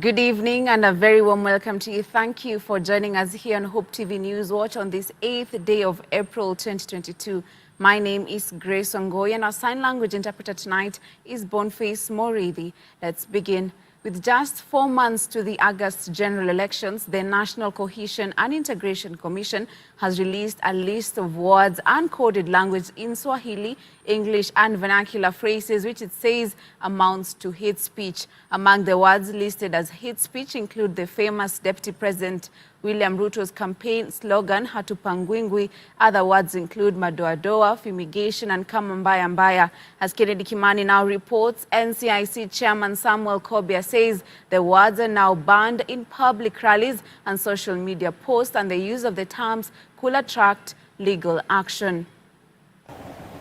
Good evening and a very warm welcome to you. Thank you for joining us here on Hope TV News Watch on this 8th day of April 2022. My name is Grace Ongoy and our sign language interpreter tonight is Boniface Morithi. Let's begin. With just 4 months to the August general elections, the National Cohesion and Integration Commission has released a list of words and coded language in Swahili, English and vernacular phrases which it says amounts to hate speech. Among the words listed as hate speech include the famous Deputy President William Ruto's campaign slogan, hatupangwingwi. Other words include madodoa, fumigation and kama mbaya mbaya. As Kennedy Kimani now reports, NCIC Chairman Samuel Kobia says the words are now banned in public rallies and social media posts, and the use of the terms could attract legal action.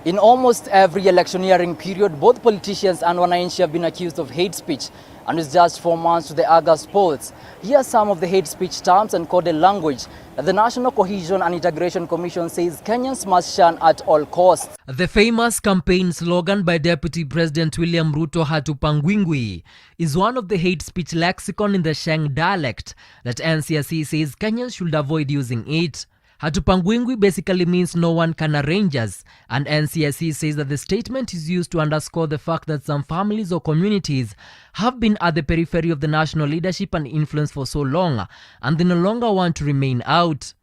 In almost every electioneering period, both politicians and wananchi have been accused of hate speech. And it's just 4 months to the August polls. Here are some of the hate speech terms and coded language that the National Cohesion and Integration Commission says Kenyans must shun at all costs. The famous campaign slogan by Deputy President William Ruto, hatupangwingwi, is one of the hate speech lexicon in the Sheng dialect that NCIC says Kenyans should avoid using it. Hatupangwingwi basically means no one can arrange us, and NCIC says that the statement is used to underscore the fact that some families or communities have been at the periphery of the national leadership and influence for so long, and they no longer want to remain out.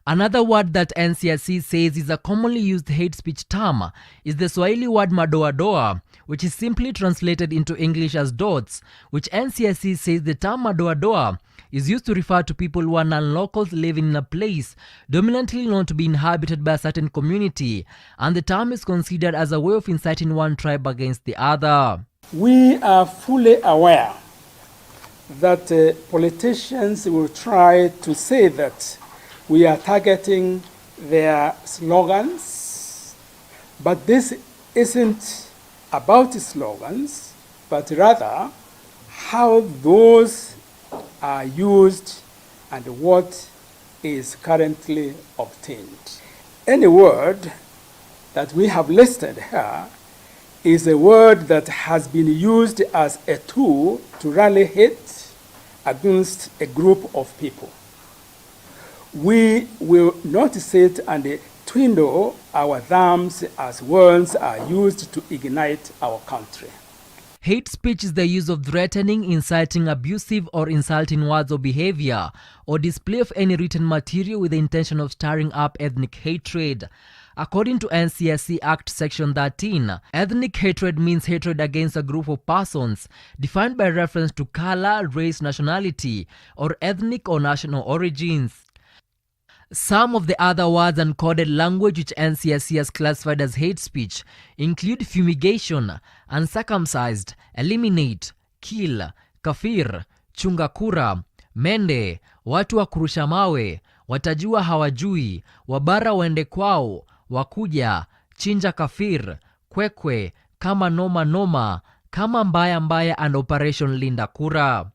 Another word that NCIC says is a commonly used hate speech term is the Swahili word madodoa, which is simply translated into English as dots, which NCIC says the term madodoa is used to refer to people who are non-locals living in a place dominantly known to be inhabited by a certain community, and the term is considered as a way of inciting one tribe against the other. We are fully aware that politicians will try to say that we are targeting their slogans, but this isn't about slogans, but rather how those are used and what is currently obtained. Any word that we have listed here is a word that has been used as a tool to rally hate against a group of people. We will not sit and twiddle our thumbs as words are used to ignite our country. Hate speech is the use of threatening, inciting abusive or insulting words or behavior, or display of any written material with the intention of stirring up ethnic hatred. According to NCIC Act Section 13, ethnic hatred means hatred against a group of persons, defined by reference to color, race, nationality, or ethnic or national origins. Some of the other words and coded language which NCIC has classified as hate speech include fumigation, uncircumcised, eliminate, kill, kafir, chunga kura, mende, watu wa kurusha mawe, watajua hawajui, wabara waende kwao, wakuja, chinja kafir, kwekwe, kama noma noma, kama mbaya mbaya, and Operation Linda Kura.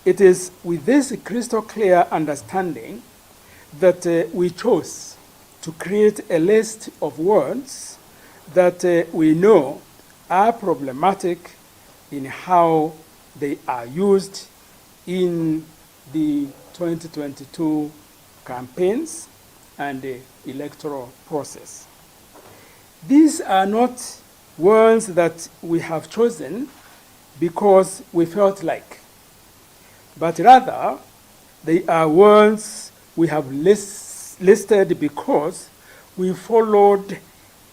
It is with this crystal clear understanding that we chose to create a list of words that we know are problematic in how they are used in the 2022 campaigns and the electoral process. These are not words that we have chosen because we felt like, but rather they are words we have listed because we followed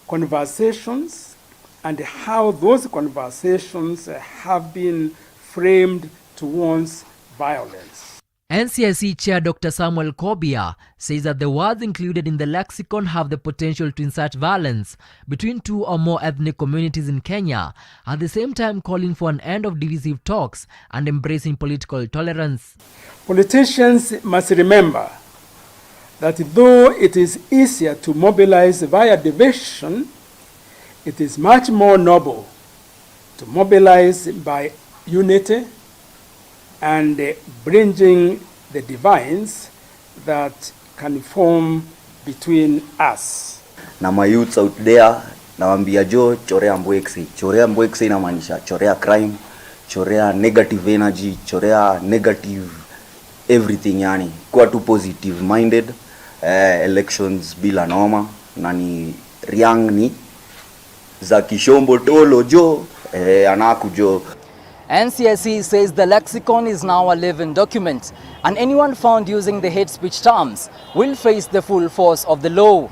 conversations and how those conversations have been framed towards violence. NCIC Chair Dr. Samuel Kobia says that the words included in the lexicon have the potential to incite violence between two or more ethnic communities in Kenya, at the same time calling for an end of divisive talks and embracing political tolerance. Politicians must remember that though it is easier to mobilize via division, it is much more noble to mobilize by unity and bridging the divides that can form between us. Na my youths out there, nawambia jo chorea mbwexi. Chorea mbwexi inamaanisha chorea crime, chorea negative energy, chorea negative everything, yani kuwa tu positive minded. Elections bila noma, na ni riang ni za kishombo tolo jo anaku jo. NCIC says the lexicon is now a living document, and anyone found using the hate speech terms will face the full force of the law.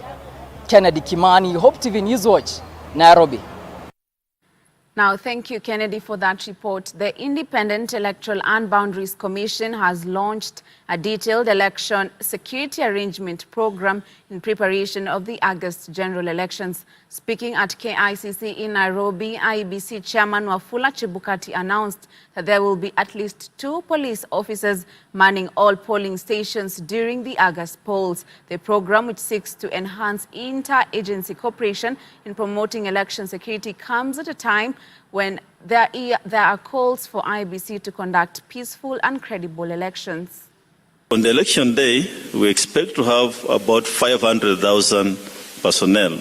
Kennedy Kimani, Hope TV Newswatch, Nairobi. Now, thank you, Kennedy, for that report. The Independent Electoral and Boundaries Commission has launched a detailed election security arrangement program in preparation of the August general elections. Speaking at KICC in Nairobi, IEBC Chairman Wafula Chebukati announced that there will be at least 2 police officers manning all polling stations during the August polls. The program, which seeks to enhance inter-agency cooperation in promoting election security, comes at a time when there are calls for IEBC to conduct peaceful and credible elections. On the election day, we expect to have about 500,000 personnel.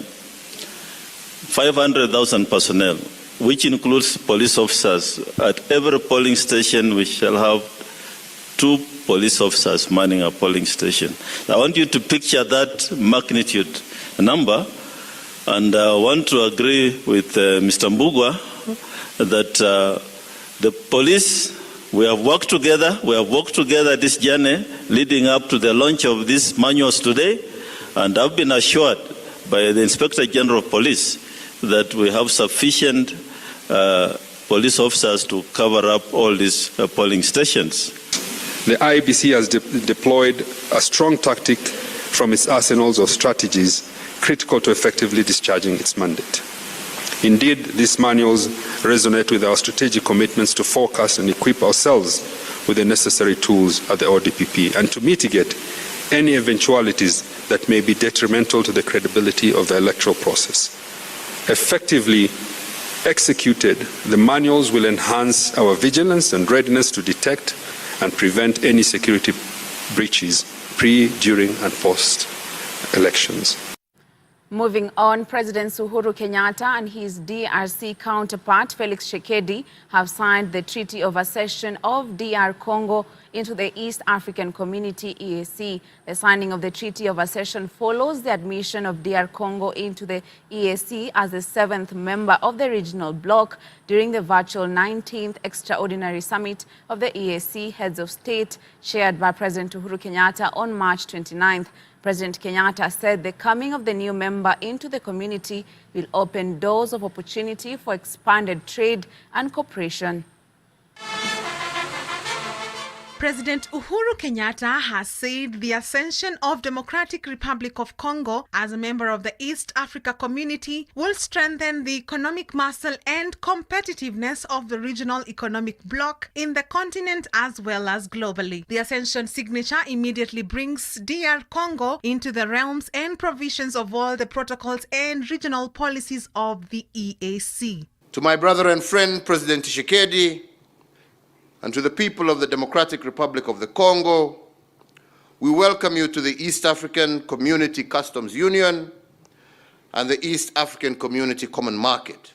500,000 personnel, which includes police officers. At every polling station, we shall have 2 police officers manning a polling station. I want you to picture that magnitude number, and I want to agree with Mr. Mbugwa that the police, we have worked together. We have worked together this journey leading up to the launch of these manuals today, and I've been assured by the Inspector General of Police that we have sufficient police officers to cover up all these polling stations. The IEBC has deployed a strong tactic from its arsenals of strategies critical to effectively discharging its mandate. Indeed, these manuals resonate with our strategic commitments to forecast and equip ourselves with the necessary tools at the ODPP and to mitigate any eventualities that may be detrimental to the credibility of the electoral process. Effectively executed, the manuals will enhance our vigilance and readiness to detect and prevent any security breaches pre, during, and post elections. Moving on, President Uhuru Kenyatta and his DRC counterpart Felix Tshisekedi have signed the Treaty of Accession of DR Congo into the East African Community EAC. The signing of the Treaty of Accession follows the admission of DR Congo into the EAC as the 7th member of the regional bloc during the virtual 19th Extraordinary Summit of the EAC Heads of State chaired by President Uhuru Kenyatta on March 29th. President Kenyatta said the coming of the new member into the community will open doors of opportunity for expanded trade and cooperation. President Uhuru Kenyatta has said the ascension of Democratic Republic of Congo as a member of the East Africa Community will strengthen the economic muscle and competitiveness of the regional economic bloc in the continent as well as globally. The ascension signature immediately brings DR Congo into the realms and provisions of all the protocols and regional policies of the EAC. To my brother and friend, President Tshisekedi, and to the people of the Democratic Republic of the Congo, we welcome you to the East African Community Customs Union and the East African Community Common Market.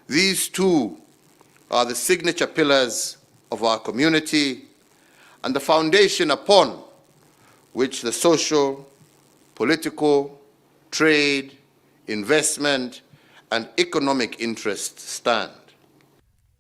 These two are the signature pillars of our community and the foundation upon which the social, political, trade, investment, and economic interests stand.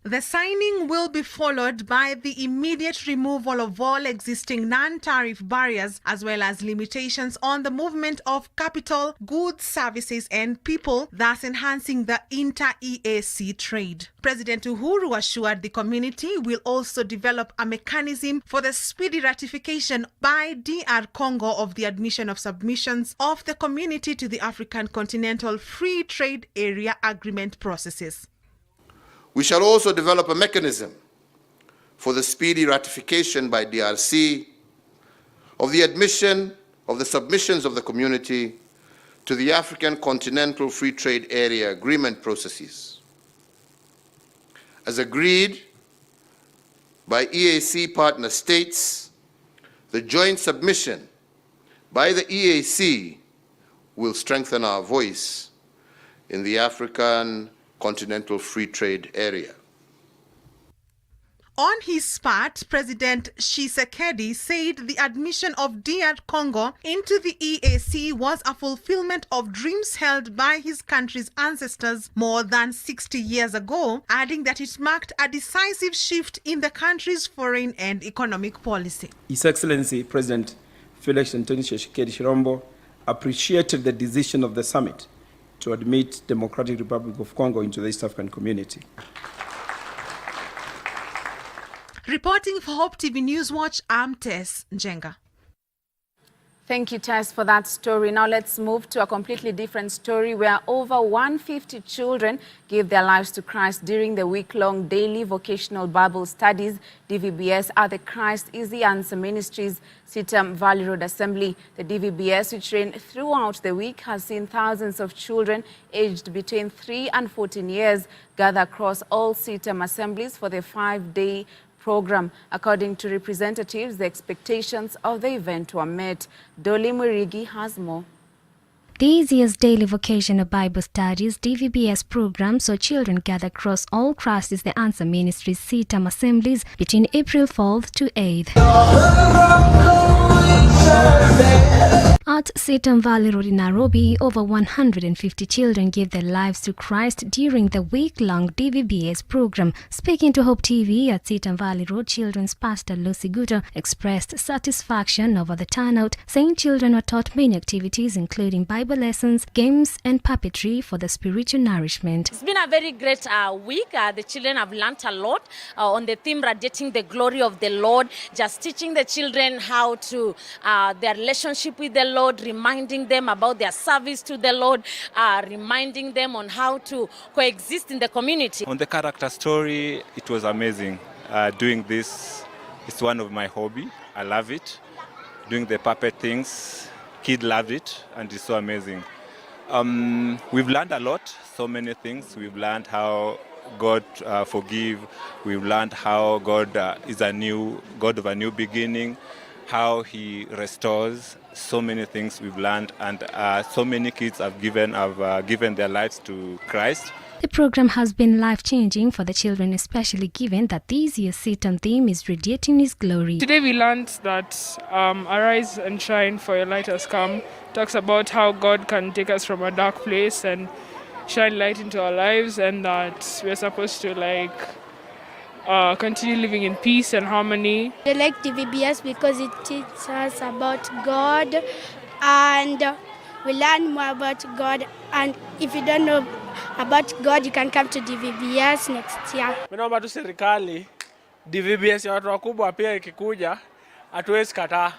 The signing will be followed by the immediate removal of all existing non-tariff barriers as well as limitations on the movement of capital, goods, services and people, thus enhancing the inter-EAC trade. President Uhuru assured the community will also develop a mechanism for the speedy ratification by DR Congo of the admission of submissions of the community to the African Continental Free Trade Area Agreement processes. We shall also develop a mechanism for the speedy ratification by DRC of the admission of the submissions of the community to the African Continental Free Trade Area Agreement processes. As agreed by EAC partner states, the joint submission by the EAC will strengthen our voice in the African Continental Free Trade Area. On his part, President Tshisekedi said the admission of DR Congo into the EAC was a fulfillment of dreams held by his country's ancestors more than 60 years ago, adding that it marked a decisive shift in the country's foreign and economic policy. His Excellency President Felix Antoine Tshisekedi Chilombo appreciated the decision of the summit to admit Democratic Republic of Congo into the East African community. Reporting for Hope TV News Watch, I'm Tess Njenga. Thank you, Tess, for that story. Now let's move to a completely different story where over 150 children gave their lives to Christ during the week-long daily vocational Bible studies, DVBS, at the Christ is the Answer Ministries Sitam Valley Road Assembly. The DVBS, which ran throughout the week, has seen thousands of children aged between 3 and 14 years gather across all Sitam assemblies for the 5-day program. According to representatives, the expectations of the event were met. Dolly Murigi has more. This year's daily vocational Bible studies DVBS program saw children gather across all Christ is the Answer Ministries Sitam assemblies between April 4th to 8th. At Sitam Valley Road in Nairobi, over 150 children gave their lives to Christ during the week-long DVBS program. Speaking to Hope TV at Sitam Valley Road, Children's Pastor Lucy Guto expressed satisfaction over the turnout, saying children were taught many activities including Bible lessons, games and puppetry for the spiritual nourishment. It's been a very great week. The children have learnt a lot on the theme radiating the glory of the Lord, just teaching the children how to their relationship with the Lord, reminding them about their service to the Lord, reminding them on how to coexist in the community. On the character story, it was amazing. Doing this is one of my hobby. I love it. Doing the puppet things, kids loved it, and it's so amazing. We've learned a lot, so many things. We've learned how God forgive. We've learned how God is a new God of a new beginning, how He restores. So many things we've learned, and so many kids have given their lives to Christ. The program has been life-changing for the children, especially given that this year's Sitam theme is radiating His glory. Today we learned that Arise and Shine for Your Light Has Come talks about how God can take us from a dark place and shine light into our lives, and that we're supposed to continue living in peace and harmony. I like DVBS because it teaches us about God, and we learn more about God. And if you don't know about God, you can come to DVBS next year. Naomba tu serikali DVBS ya watu wakubwa pia ikikuja hatuwezi kataa.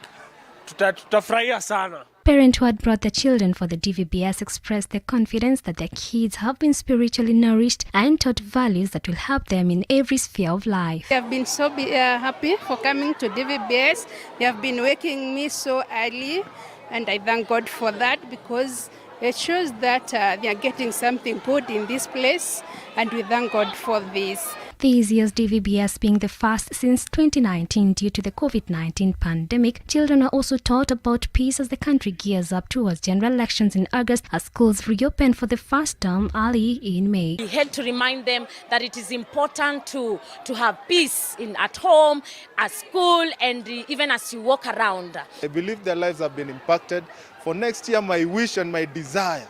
Tutafurahia sana. Parents who had brought their children for the DVBS expressed their confidence that their kids have been spiritually nourished and taught values that will help them in every sphere of life. They have been so happy for coming to DVBS. They have been waking me so early, and I thank God for that, because it shows that they are getting something good in this place, and we thank God for this. This year's DVBS being the first since 2019 due to the COVID-19 pandemic, children are also taught about peace as the country gears up towards general elections in August as schools reopen for the first term early in May. We had to remind them that it is important to have peace at home, at school, and even as you walk around. I believe their lives have been impacted. For next year, my wish and my desire,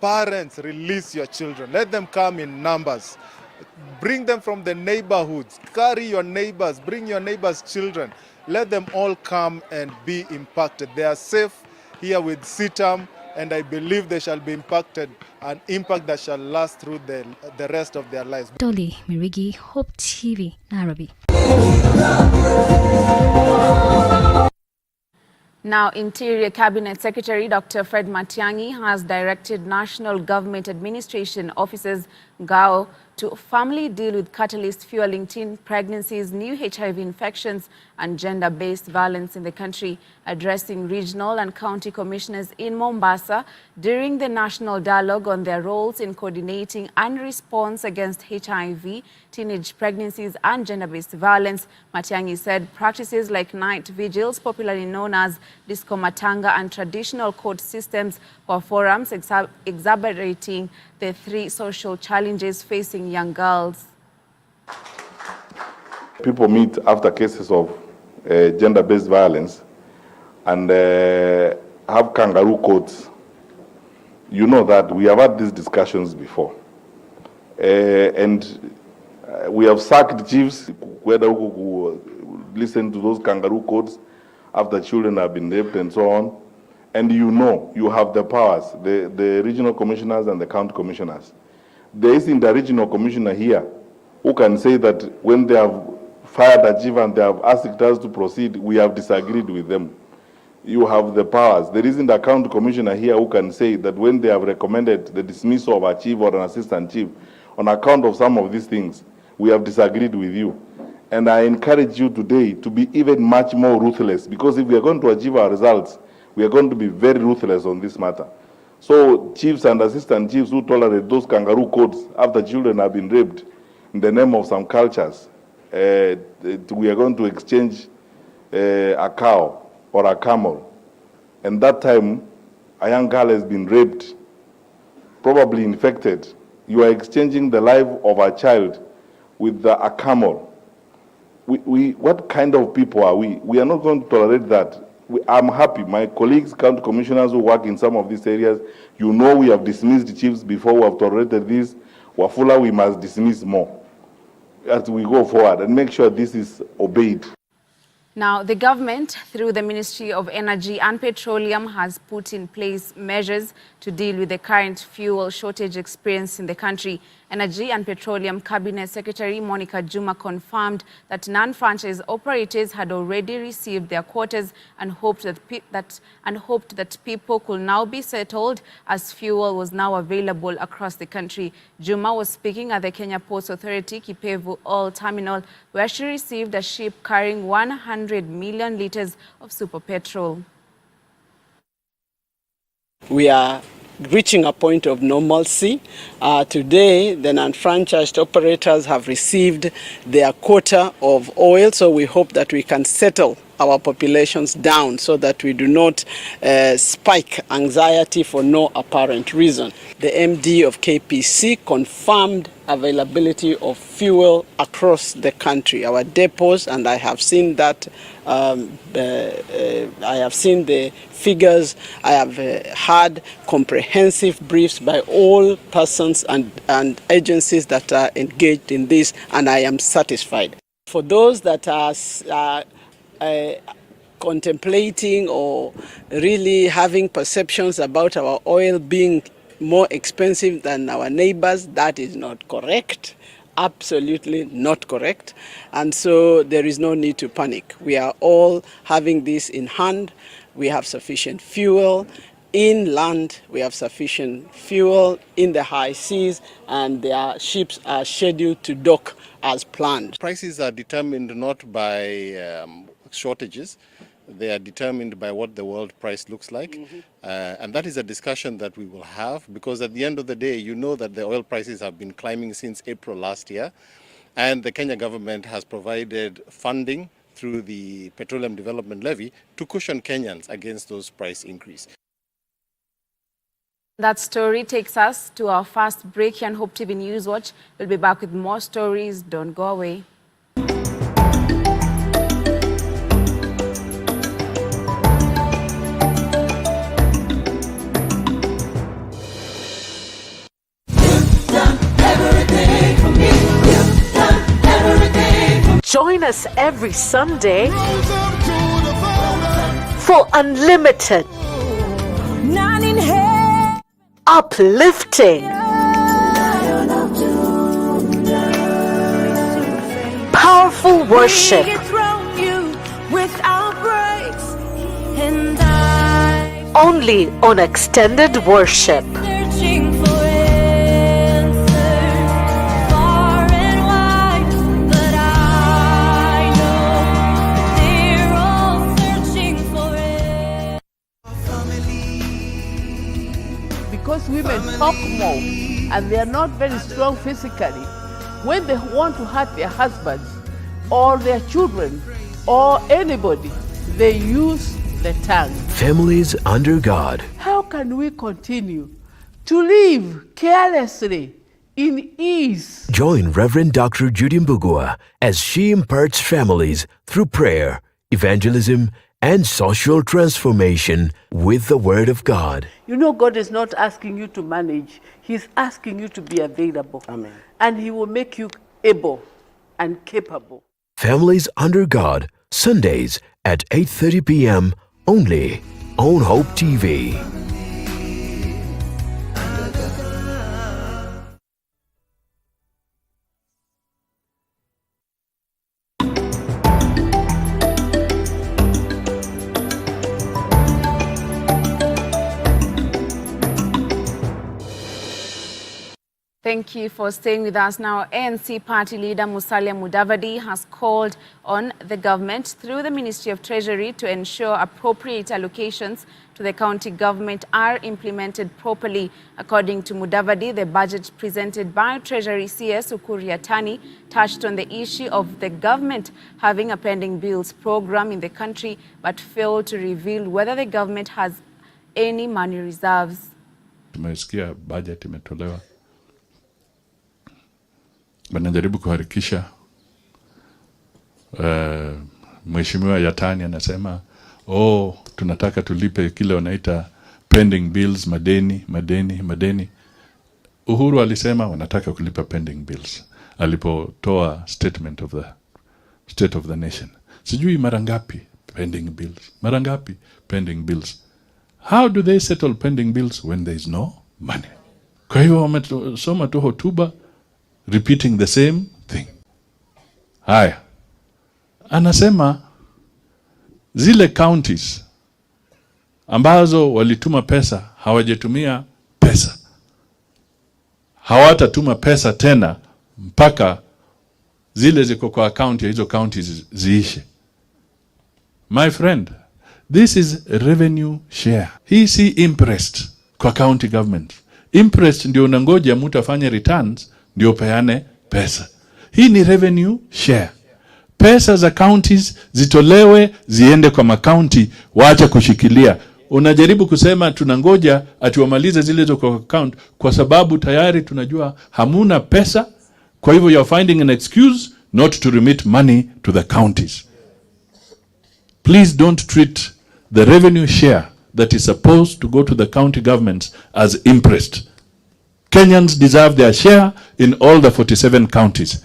parents, release your children. Let them come in numbers. Bring them from the neighborhoods. Carry your neighbors. Bring your neighbors' children. Let them all come and be impacted. They are safe here with Sitam, and I believe they shall be impacted, an impact that shall last through the rest of their lives. Dolly Mirigi, Hope TV, Nairobi. Now, Interior Cabinet Secretary Dr. Fred Matiangi has directed National Government Administration Officers GAO to firmly deal with catalyst fueling teen pregnancies, new HIV infections, and gender-based violence in the country. Addressing regional and county commissioners in Mombasa during the national dialogue on their roles in coordinating and response against HIV, teenage pregnancies, and gender-based violence, Matiangi said practices like night vigils, popularly known as disco matanga, and traditional court systems were forums exacerbating the three social challenges facing young girls. People meet after cases of gender-based violence and have kangaroo courts. You know that we have had these discussions before. And we have sacked chiefs, whether who listen to those kangaroo courts after children have been raped and so on. And you know, you have the powers, the regional commissioners and the county commissioners. There isn't a regional commissioner here who can say that when they have fired a chief and they have asked us to proceed, we have disagreed with them. You have the powers. There isn't a county commissioner here who can say that when they have recommended the dismissal of a chief or an assistant chief, on account of some of these things, we have disagreed with you. And I encourage you today to be even much more ruthless, because if we are going to achieve our results, we are going to be very ruthless on this matter. So chiefs and assistant chiefs who tolerate those kangaroo courts after children have been raped in the name of some cultures, we are going to exchange a cow or a camel. And that time, a young girl has been raped, probably infected. You are exchanging the life of a child with a camel. What kind of people are we? We are not going to tolerate that. I'm happy. My colleagues, county commissioners who work in some of these areas, you know we have dismissed chiefs before, we have tolerated this. Wafula, we must dismiss more as we go forward and make sure this is obeyed. Now, the government, through the Ministry of Energy and Petroleum, has put in place measures to deal with the current fuel shortage experienced in the country. Energy and Petroleum Cabinet Secretary Monica Juma confirmed that non-franchise operators had already received their quotas and hoped that people could now be settled as fuel was now available across the country. Juma was speaking at the Kenya Ports Authority Kipevu Oil Terminal, where she received a ship carrying 100 million litres of super petrol. We are reaching a point of normalcy. Today, the non-franchised operators have received their quota of oil, so we hope that we can settle our populations down so that we do not spike anxiety for no apparent reason. The MD of KPC confirmed availability of fuel across the country, our depots, and I have seen that. I have seen the figures. I have had comprehensive briefs by all persons and agencies that are engaged in this, and I am satisfied. For those that are contemplating or really having perceptions about our oil being more expensive than our neighbors, that is not correct. Absolutely not correct. And so there is no need to panic. We are all having this in hand. We have sufficient fuel in land, we have sufficient fuel in the high seas, and their ships are scheduled to dock as planned. Prices are determined not by shortages. They are determined by what the world price looks like. And that is a discussion that we will have, because at the end of the day, you know that the oil prices have been climbing since April last year. And the Kenya government has provided funding through the Petroleum Development Levy to cushion Kenyans against those price increase. That story takes us to our first break here on Hope TV News Watch. We'll be back with more stories. Don't go away. Join us every Sunday for unlimited, uplifting, powerful worship, only on Extended Worship. Because women talk more and they are not very strong physically, when they want to hurt their husbands or their children or anybody, they use the tongue. Families under God. How can we continue to live carelessly in ease. Join Reverend Dr. Judy Mbugua as she imparts families through prayer, evangelism, and social transformation with the Word of God. You know, God is not asking you to manage. He's asking you to be available. Amen. And He will make you able and capable. Families Under God, Sundays at 8:30 p.m. only on Hope TV. Thank you for staying with us. Now, ANC party leader Musalia Mudavadi has called on the government through the Ministry of Treasury to ensure appropriate allocations to the county government are implemented properly. According to Mudavadi, the budget presented by Treasury CS Ukuriatani touched on the issue of the government having a pending bills program in the country but failed to reveal whether the government has any money reserves. Tumesikia budget imetolewa. Wanajaribu kuharakisha. Mheshimiwa Yatani anasema, tunataka tulipe kile wanaita pending bills, madeni. Uhuru alisema wanataka kulipa pending bills. Alipotoa statement of the state of the nation. Sijui mara ngapi pending bills. Mara ngapi pending bills. How do they settle pending bills when there is no money? Kwa hivyo wamesoma tu hotuba repeating the same thing. Haya. Anasema zile counties ambazo walituma pesa hawajatumia pesa. Hawatatuma pesa tena mpaka zile ziko kwa account ya hizo counties ziishe. My friend, this is revenue share. Hii si interest kwa county government. Interest ndio unangoja mtu afanye returns ndio peane pesa. Hii ni revenue share. Pesa za counties zitolewe ziende kwa macounty, waache kushikilia. Unajaribu kusema tunangoja atuwamalize zile zo kwa account kwa sababu tayari tunajua hamuna pesa. Kwa hivyo you're finding an excuse not to remit money to the counties. Please don't treat the revenue share that is supposed to go to the county governments as interest. Kenyans deserve their share in all the 47 counties.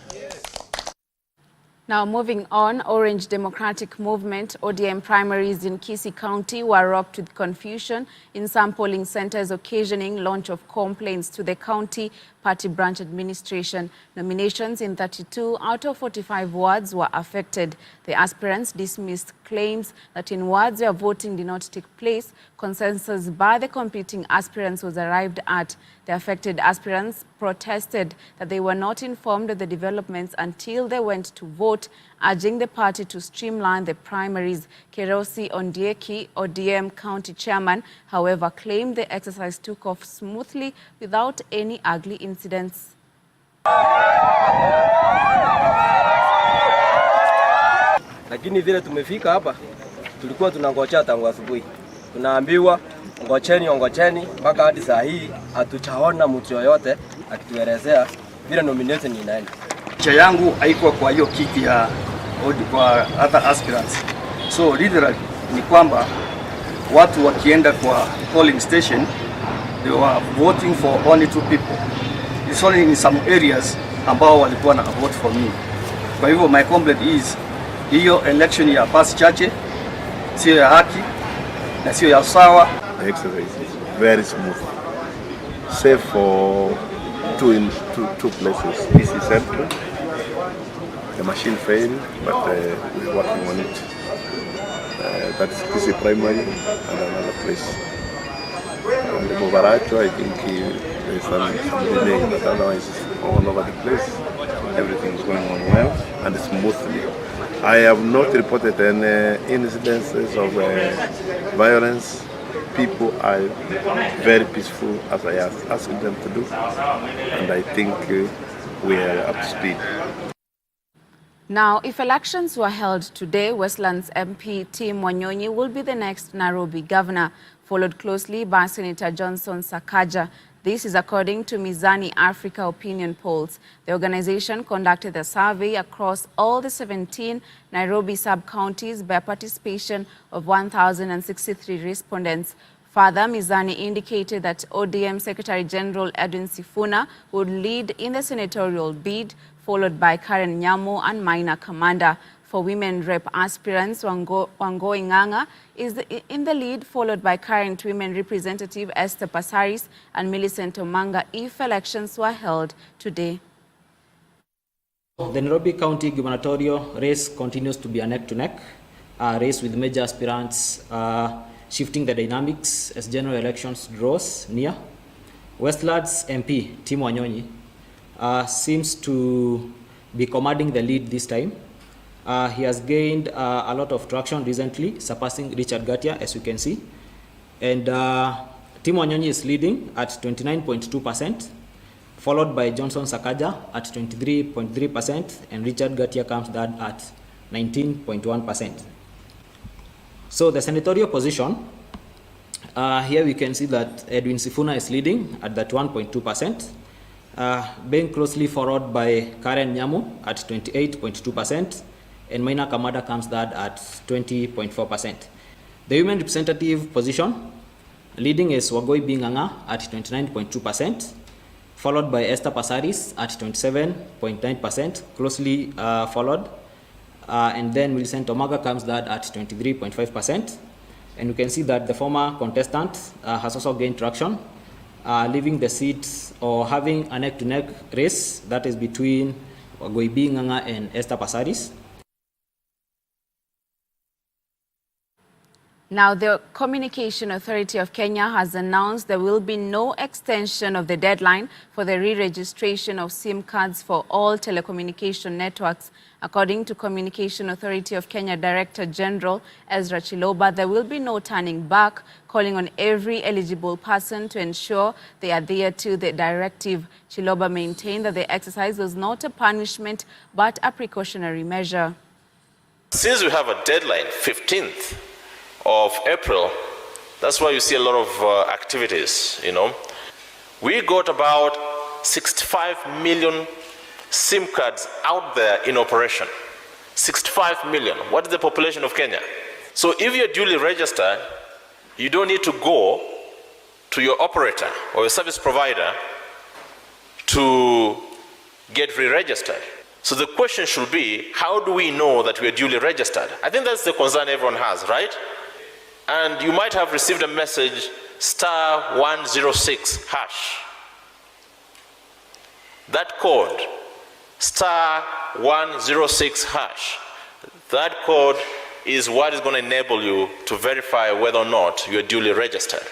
Now moving on, Orange Democratic Movement ODM primaries in Kisii County were rocked with confusion in some polling centers, occasioning launch of complaints to the county party branch administration. Nominations in 32 out of 45 wards were affected. The aspirants dismissed claims that in wards where voting did not take place, consensus by the competing aspirants was arrived at. The affected aspirants protested that they were not informed of the developments until they went to vote, urging the party to streamline the primaries. Kerosi Ondieki, ODM County Chairman, however, claimed the exercise took off smoothly without any ugly incidents. Lakini vile tumefika hapa, tulikuwa tunangojea tangu asubuhi. Tunaambiwa ngocheni mpaka hadi saa hii hatuchaona mtu yoyote akituelezea vile nomination inaenda. Cha yangu haikuwa kwa hiyo kiti ya kwa hata aspirants. So literally ni kwamba watu wakienda kwa polling station, they were voting for only 2 people. It's only in some areas ambao walikuwa na vote for me. Kwa hivyo my complaint is hiyo election ya past chache sio ya haki na sio ya sawa. The exercise is very smooth, save for two places. This is central. The machine failed, but we're working on it. That's Kisii primary and another place. The Mubaracho, I think there's some delay, but otherwise all over the place. Everything is going on well and smoothly. I have not reported any incidences of violence. People are very peaceful, as I asked them to do, and I think we are up to speed. Now, if elections were held today, Westlands MP Tim Wanyonyi will be the next Nairobi Governor, followed closely by Senator Johnson Sakaja. This is according to Mizani Africa opinion polls. The organization conducted the survey across all the 17 Nairobi sub-counties by participation of 1,063 respondents. Further, Mizani indicated that ODM Secretary General Edwin Sifuna would lead in the senatorial bid, followed by Karen Nyamo and Maina Kamanda. For women rep aspirants, Wangoi Nganga is in the lead, followed by current women representative Esther Passaris and Millicent Omanga if elections were held today. The Nairobi County gubernatorial race continues to be a neck-to-neck race with major aspirants shifting the dynamics as general elections draws near. Westlands MP Tim Wanyonyi seems to be commanding the lead this time. He has gained a lot of traction recently, surpassing Richard Gatia, as you can see. And Tim Wanyonyi is leading at 29.2%, followed by Johnson Sakaja at 23.3%, and Richard Gatia comes third at 19.1%. So the senatorial position, here we can see that Edwin Sifuna is leading at that 1.2%, being closely followed by Karen Nyamo at 28.2%, and Maina Kamada comes third at 20.4%. The women representative position, leading is Wangoi Nganga at 29.2%, followed by Esther Passaris at 27.9%, closely followed. And then Millicent Omanga comes third at 23.5%. And you can see that the former contestant has also gained traction, leaving the seat or having a neck-to-neck race that is between Wangoi Nganga and Esther Passaris. Now, the Communication Authority of Kenya has announced there will be no extension of the deadline for the re-registration of SIM cards for all telecommunication networks. According to Communication Authority of Kenya Director General Ezra Chiloba, there will be no turning back, calling on every eligible person to ensure they adhere to the directive. Chiloba maintained that the exercise was not a punishment but a precautionary measure. Since we have a deadline, 15th of April, that's why you see a lot of activities, We got about 65 million SIM cards out there in operation. 65 million. What is the population of Kenya? So if you're duly registered, you don't need to go to your operator or your service provider to get re-registered. So the question should be, how do we know that we are duly registered? I think that's the concern everyone has, right? And you might have received a message, *106#. That code, *106#. That code is what is going to enable you to verify whether or not you are duly registered.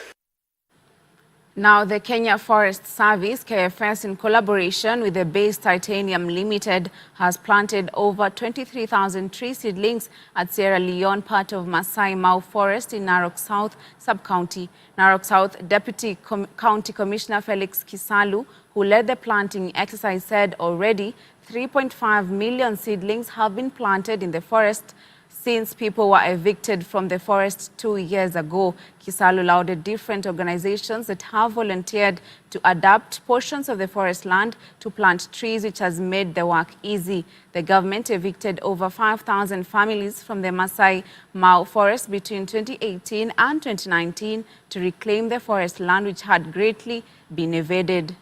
Now, the Kenya Forest Service, KFS, in collaboration with the Base Titanium Limited, has planted over 23,000 tree seedlings at Sierra Leone, part of Maasai Mao Forest in Narok South Sub-County. Narok South Deputy County Commissioner Felix Kisalu, who led the planting exercise, said already 3.5 million seedlings have been planted in the forest since people were evicted from the forest 2 years ago. Kisalu lauded different organizations that have volunteered to adapt portions of the forest land to plant trees, which has made the work easy. The government evicted over 5,000 families from the Maasai Mao Forest between 2018 and 2019 to reclaim the forest land, which had greatly been evaded.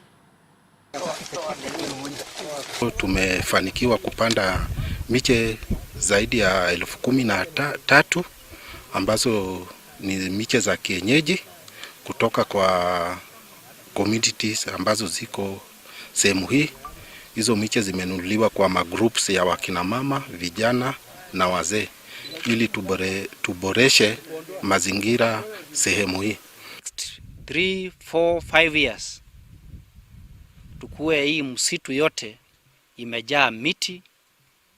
Tumefanikiwa kupanda miche zaidi ya 13,000 ambazo ni miche za kienyeji kutoka kwa communities ambazo ziko sehemu hii. Hizo miche zimenunuliwa kwa magroups ya wakina mama, vijana na wazee ili tuboreshe mazingira sehemu hii. 3, 4, 5 years tukue hii msitu yote imejaa miti,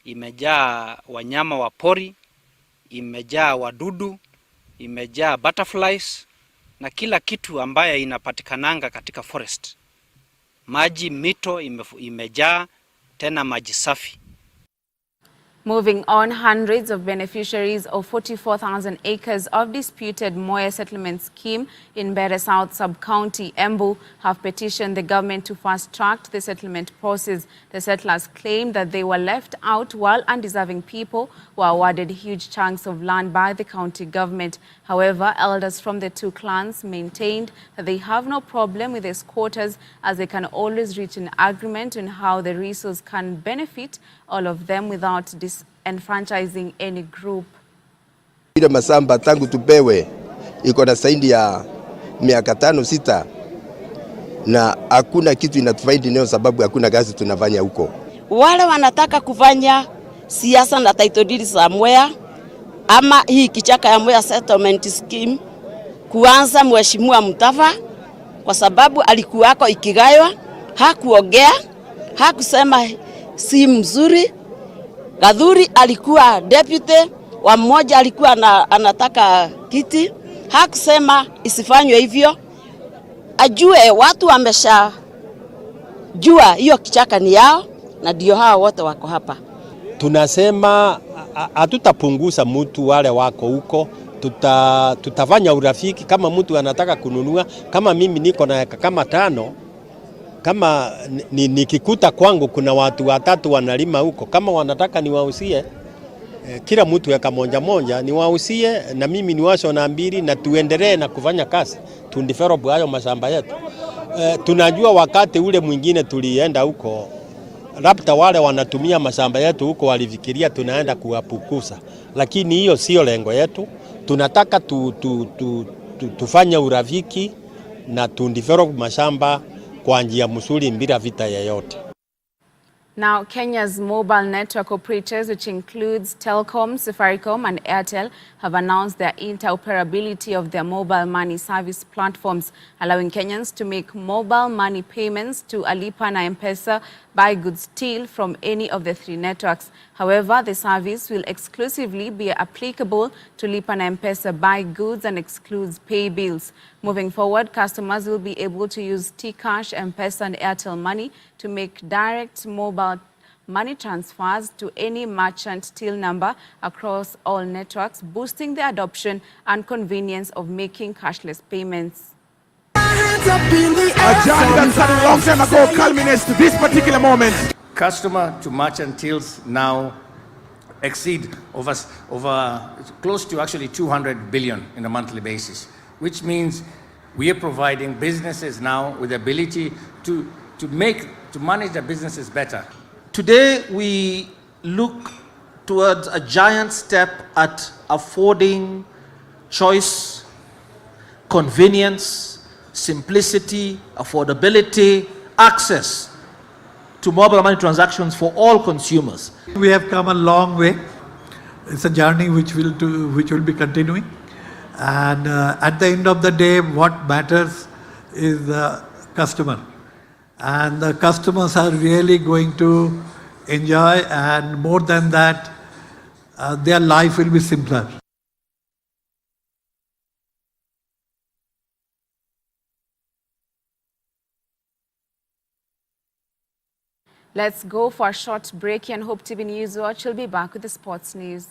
imejaa wanyama wa pori, imejaa wadudu, imejaa butterflies na kila kitu ambaye inapatikananga katika forest. Maji, mito imejaa, tena maji safi. Moving on, hundreds of beneficiaries of 44,000 acres of disputed Moya settlement scheme in Mbeere South Sub-County, Embu, have petitioned the government to fast-track the settlement process. The settlers claim that they were left out while undeserving people were awarded huge chunks of land by the county government. However, elders from the two clans maintained that they have no problem with the squatters, as they can always reach an agreement on how the resource can benefit all of them without disenfranchising any group. Ile masamba tangu tupewe iko na zaidi ya miaka 5-6 na hakuna kitu inatufaidi leo, sababu hakuna kazi tunafanya huko. Wale wanataka kufanya siasa na title deed za Mwea ama hii kichaka ya Mwea settlement scheme kuanza Mheshimiwa Mutava, kwa sababu alikuwako ikigaywa, hakuongea, hakusema si mzuri. Gathuri alikuwa deputy wa mmoja, alikuwa anataka kiti, hakusema isifanywe hivyo. Ajue watu wamesha jua hiyo kichaka ni yao, na ndio hao wote wako hapa. Tunasema hatutapunguza mtu wale wako huko, tutafanya urafiki. Kama mtu anataka kununua, kama mimi niko na kama 5, kama nikikuta kwangu kuna watu 3 wanalima huko, kama wanataka niwausie kila mtu eka moja niwausie, na mimi niwasho na 2, na tuendelee na kufanya kazi tundevelop hayo mashamba yetu. Tunajua wakati ule mwingine tulienda huko, labda wale wanatumia mashamba yetu huko walifikiria tunaenda kuwapukusa, lakini hiyo sio lengo yetu. Tunataka tufanye urafiki na tundevelop mashamba kwa njia mzuri bila vita yoyote. Now, Kenya's mobile network operators, which includes Telcom, Safaricom and Airtel, have announced their interoperability of their mobile money service platforms, allowing Kenyans to make mobile money payments to Alipa na M-Pesa, buy goods till from any of the 3 networks. However, the service will exclusively be applicable to Lipa na M-Pesa buy goods and excludes pay bills. Moving forward, customers will be able to use T-Cash, M-Pesa and Airtel Money to make direct mobile money transfers to any merchant till number across all networks, boosting the adoption and convenience of making cashless payments. A journey that started a long time ago culminates to this particular moment. Customer to merchant tills now exceed over close to actually 200 billion on a monthly basis, which means we are providing businesses now with the ability to manage their businesses better. Today we look towards a giant step at affording choice, convenience, simplicity, affordability, access to mobile money transactions for all consumers. We have come a long way. It's a journey which will be continuing. And at the end of the day, what matters is the customer. And the customers are really going to enjoy, and more than that, their life will be simpler. Let's go for a short break, and Hope TV News Watch will be back with the sports news.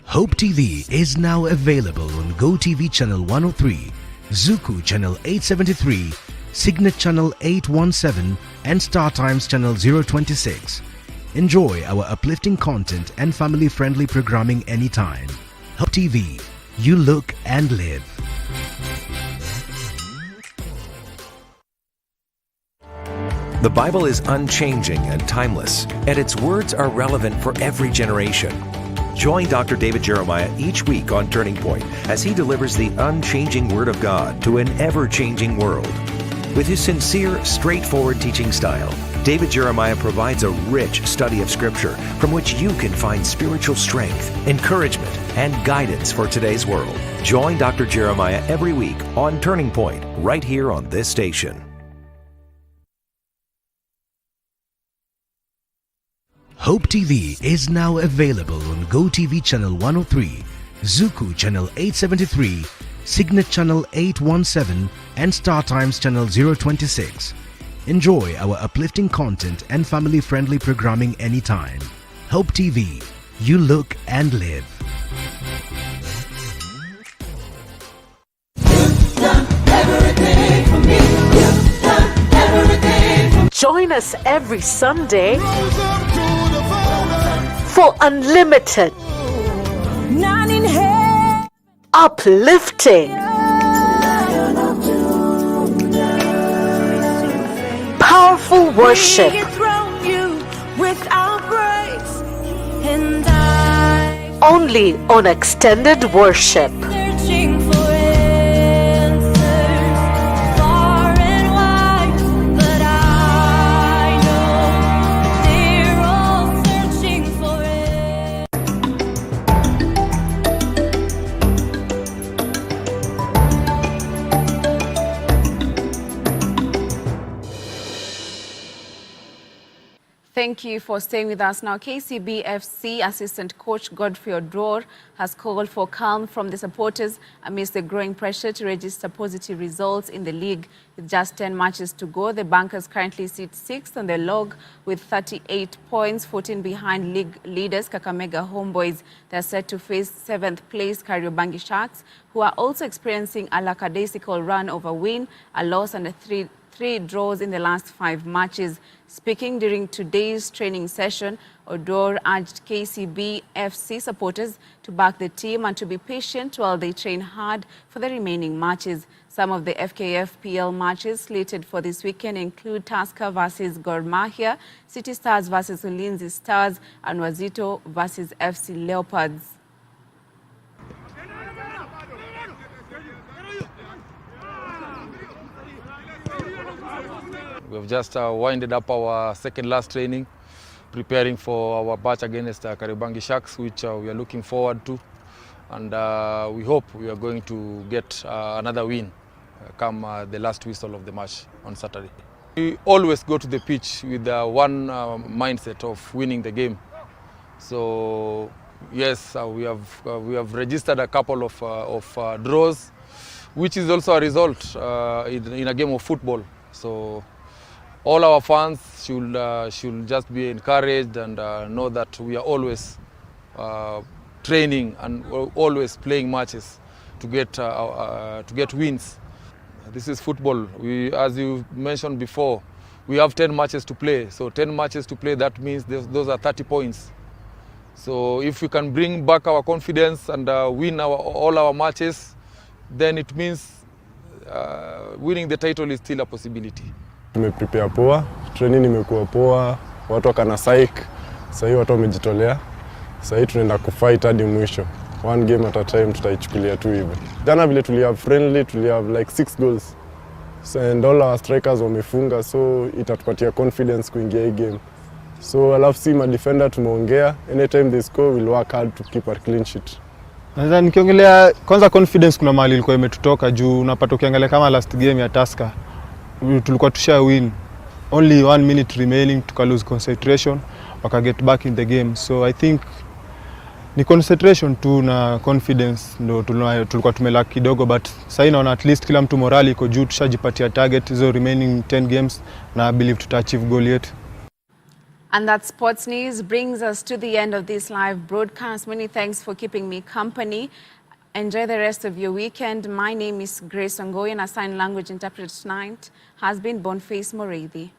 Hope TV is now available on GoTV Channel 103, Zuku Channel 873, Signet Channel 817 and Star Times Channel 026. Enjoy our uplifting content and family-friendly programming anytime. Hope TV, you look and live. The Bible is unchanging and timeless, and its words are relevant for every generation. Join Dr. David Jeremiah each week on Turning Point as he delivers the unchanging Word of God to an ever-changing world. With his sincere, straightforward teaching style, David Jeremiah provides a rich study of Scripture from which you can find spiritual strength, encouragement, and guidance for today's world. Join Dr. Jeremiah every week on Turning Point, right here on this station. Hope TV is now available on GoTV Channel 103, Zuku Channel 873, Signet Channel 817, and StarTimes Channel 026. Enjoy our uplifting content and family-friendly programming anytime. Hope TV, you look and live. Join us every Sunday for unlimited, uplifting, powerful worship, only on Extended Worship. Thank you for staying with us. Now, KCB FC assistant coach Godfrey Odor has called for calm from the supporters amidst the growing pressure to register positive results in the league. With just 10 matches to go, the Bankers currently sit 6th on the log with 38 points, 14 behind league leaders Kakamega Homeboys. They are set to face 7th place Kariobangi Sharks, who are also experiencing a lackadaisical run of a win, a loss, and three draws in the last 5 matches. Speaking during today's training session, Odor urged KCB FC supporters to back the team and to be patient while they train hard for the remaining matches. Some of the FKF PL matches slated for this weekend include Tusker versus Gor Mahia, City Stars versus Ulinzi Stars, and Wazito versus FC Leopards. We've just winded up our second last training, preparing for our match against Kariobangi Sharks, which we are looking forward to. And we hope we are going to get another win come the last whistle of the match on Saturday. We always go to the pitch with one mindset of winning the game. So yes, we have registered a couple of draws, which is also a result in a game of football. So all our fans should just be encouraged and know that we are always training and always playing matches to get wins. This is football. As you mentioned before, we have 10 matches to play. So 10 matches to play, that means those are 30 points. So if we can bring back our confidence and win all our matches, then it means winning the title is still a possibility. Tumeprepare poa, training imekuwa poa, watu wakana psych, sasa hivi watu wamejitolea. Sasa hivi tunaenda kufight hadi mwisho. One game at a time tutaichukulia tu hivyo. Jana vile tulia friendly, tulia like 6 goals. So, and all our strikers wamefunga, so itatupatia confidence kuingia hii game. So alafu si ma defender tumeongea, anytime they score we'll work hard to keep a clean sheet. Nadhani nikiongelea kwanza confidence kuna mahali ilikuwa imetutoka juu unapata ukiangalia kama last game ya Tusker tulikuwa tusha win. Only 1 minute remaining tuka lose concentration, waka get back in the game. So I think ni concentration tu na confidence ndo tulikuwa tumelack kidogo, but sasa naona at least kila mtu morali iko juu, tushajipatia target hizo remaining 10 games na I believe tuta achieve goal yetu. And that sports news brings us to the end of this live broadcast. Many thanks for keeping me company. Enjoy the rest of your weekend. My name is Grace Ongoy, and a sign language interpreter tonight has been Boniface Moreithi.